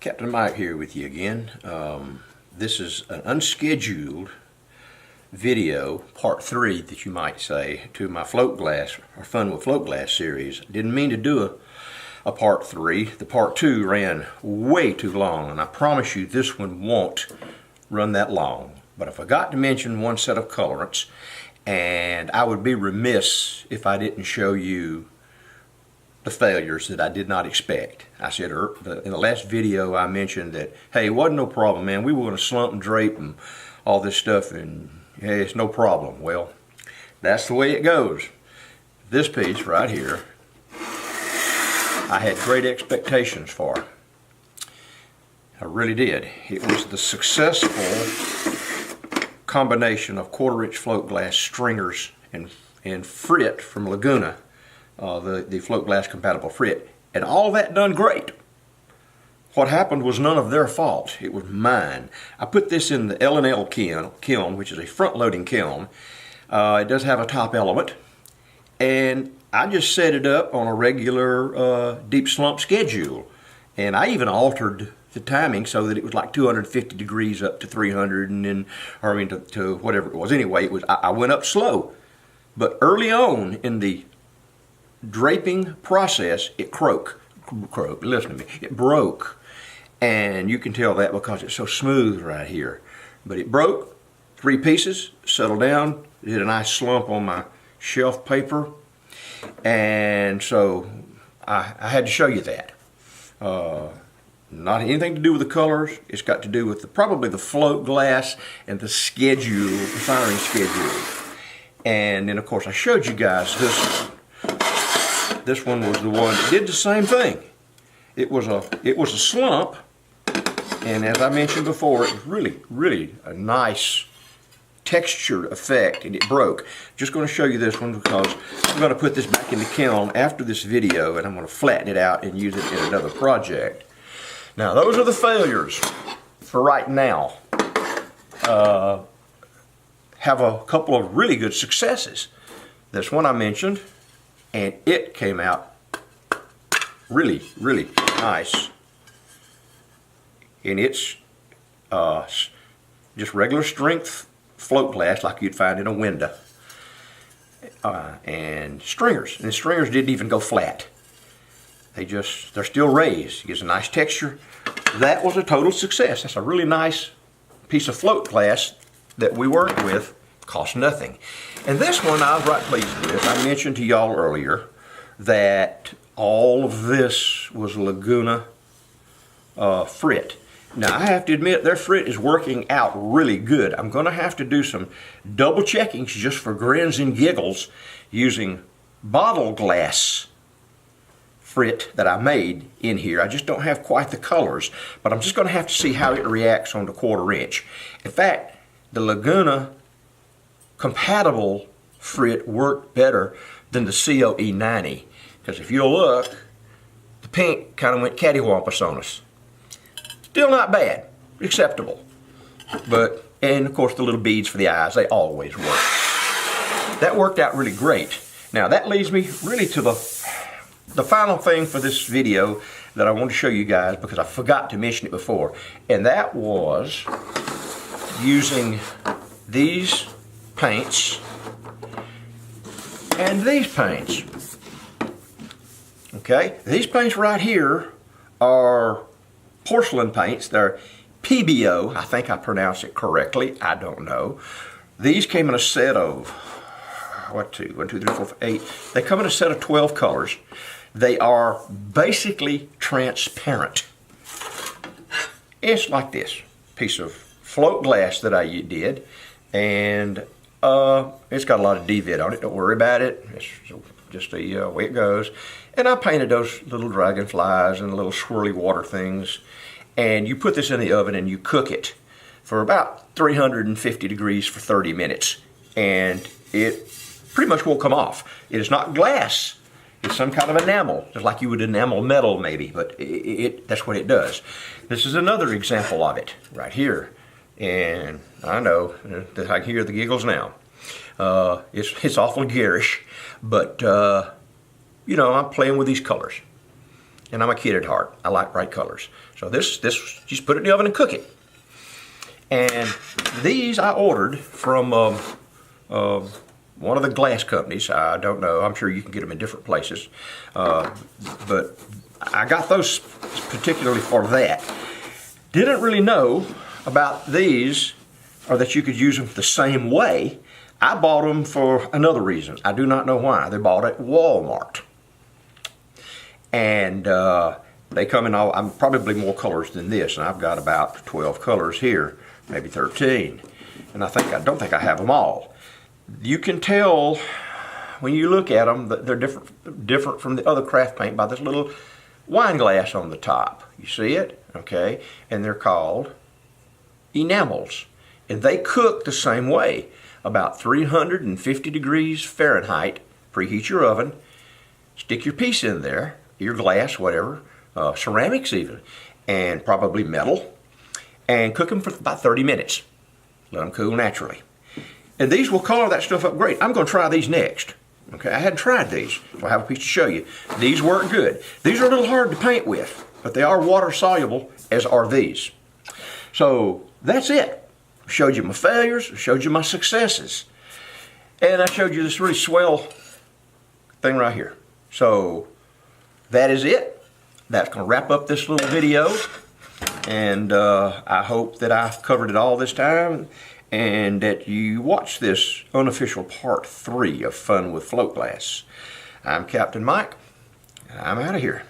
Captain Mike here with you again. This is an unscheduled video, part 3 that you might say, to my float glass or Fun with Float Glass series. I didn't mean to do a part 3. The part 2 ran way too long, and I promise you this one won't run that long. But I forgot to mention one set of colorants, and I would be remiss if I didn't show you the failures that I did not expect. I said in the last video I mentioned that, hey, it wasn't no problem, man. We were going to slump and drape and all this stuff, and hey, it's no problem. Well, that's the way it goes. This piece right here, I had great expectations for. I really did. It was the successful combination of 1/4-inch float glass stringers and frit from Laguna. The float glass compatible frit, and all that done great. What happened was none of their fault. It was mine. I put this in the L&L kiln, which is a front-loading kiln. It does have a top element, and I just set it up on a regular deep slump schedule, and I even altered the timing so that it was like 250 degrees up to 300, and then, or I mean to whatever it was. Anyway, I went up slow, but early on in the draping process, it broke. Listen to me. It broke, and you can tell that because it's so smooth right here. But it broke. 3 pieces settled down. Did a nice slump on my shelf paper, and so I had to show you that. Not anything to do with the colors. It's got to do with probably the float glass and the schedule, the firing schedule. And then of course I showed you guys this one. This one was the one that did the same thing. It was a slump, and as I mentioned before, it was really a nice textured effect, and it broke. Just going to show you this one because I'm going to put this back in the kiln after this video, and I'm going to flatten it out and use it in another project. Now those are the failures for right now. Have a couple of really good successes. This one I mentioned, and it came out really nice. And it's just regular strength float glass like you'd find in a window. And stringers. And the stringers didn't even go flat. They're still raised. It gives a nice texture. That was a total success. That's a really nice piece of float glass that we worked with. Cost nothing. And this one I was right pleased with. I mentioned to y'all earlier that all of this was Laguna frit. Now I have to admit their frit is working out really good. I'm going to have to do some double checkings just for grins and giggles using bottle glass frit that I made in here. I just don't have quite the colors, but I'm just going to have to see how it reacts on the 1/4-inch. In fact, the Laguna compatible frit worked better than the COE 90, because if you'll look, the pink kind of went cattywampus on us. Still not bad, acceptable, but, and of course the little beads for the eyes, they always work. That worked out really great. Now that leads me really to the final thing for this video that I want to show you guys, because I forgot to mention it before, and that was using these paints and these paints. Okay, these paints right here are porcelain paints. They're PBO. I think I pronounced it correctly. I don't know. These came in a set of 1, 2, 3, 4, 8. They come in a set of 12 colors. They are basically transparent. It's like this piece of float glass that I did, and it's got a lot of DVID on it. Don't worry about it. It's just the way it goes. And I painted those little dragonflies and little swirly water things. And you put this in the oven and you cook it for about 350 degrees for 30 minutes. And it pretty much won't come off. It is not glass. It's some kind of enamel, just like you would enamel metal maybe, but that's what it does. This is another example of it right here. And I know that I can hear the giggles now. It's awful garish, but you know, I'm playing with these colors. and I'm a kid at heart. I like bright colors. So this just put it in the oven and cook it. And these I ordered from one of the glass companies. I don't know. I'm sure you can get them in different places. But I got those particularly for that. Didn't really know about these, or that you could use them the same way. I bought them for another reason. I do not know why. They're bought at Walmart. And they come in all, I'm probably more colors than this, and I've got about 12 colors here, maybe 13. And I don't think I have them all. You can tell when you look at them that they're different from the other craft paint by this little wine glass on the top. You see it? Okay. And they're called enamels. And they cook the same way. About 350 degrees Fahrenheit. Preheat your oven. Stick your piece in there, your glass, whatever, ceramics even, and probably metal, and cook them for about 30 minutes. Let them cool naturally. And these will color that stuff up great. I'm going to try these next. Okay, I hadn't tried these, so I have a piece to show you. These work good. These are a little hard to paint with, but they are water soluble, as are these. So that's it. Showed you my failures, showed you my successes, and I showed you this really swell thing right here. So that is it. That's going to wrap up this little video, and I hope that I've covered it all this time, and that you watch this unofficial part 3 of Fun with Float Glass. I'm Captain Mike, and I'm out of here.